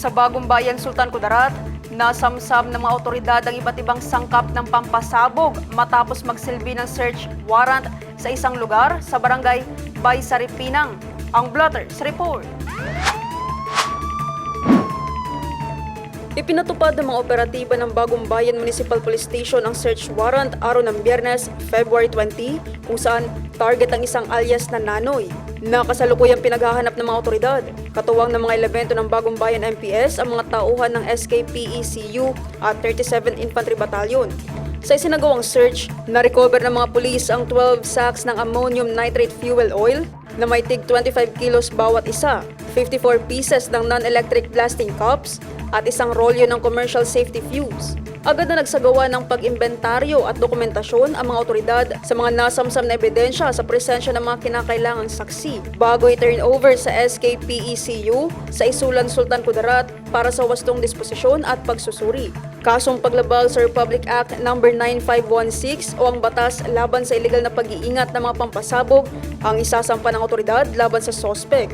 Sa Bagong Bayan, Sultan Kudarat, nasamsam ng mga otoridad ang iba't ibang sangkap ng pampasabog matapos magsilbi ng search warrant sa isang lugar sa barangay Baysari, Pinang. Ang Blotters Report. Ipinatupad ng mga operatiba ng Bagong Bayan Municipal Police Station ang search warrant araw ng Biyernes, February 20, kung saan target ang isang alias na Nanoy na kasalukuyang pinaghahanap ng mga otoridad. Katuwang ng mga elemento ng Bagong Bayan MPS ang mga tauhan ng SKPECU at 37th Infantry Battalion. Sa isinagawang search, na-recover ng mga pulis ang 12 sacks ng ammonium nitrate fuel oil na may tig 25 kilos bawat isa, 54 pieces ng non-electric blasting cups at isang rolyo ng commercial safety fuse. Agad na nagsagawa ng pag-imbentaryo at dokumentasyon ang mga otoridad sa mga nasamsam na ebidensya sa presensya ng mga kinakailangang saksi bago i-turn over sa SKPECU sa Isulan, Sultan Kudarat para sa wastong disposisyon at pagsusuri. Kasong paglabag sa Republic Act No. 9516 o ang batas laban sa iligal na pag-iingat ng mga pampasabog ang isasampa ng otoridad laban sa sospek.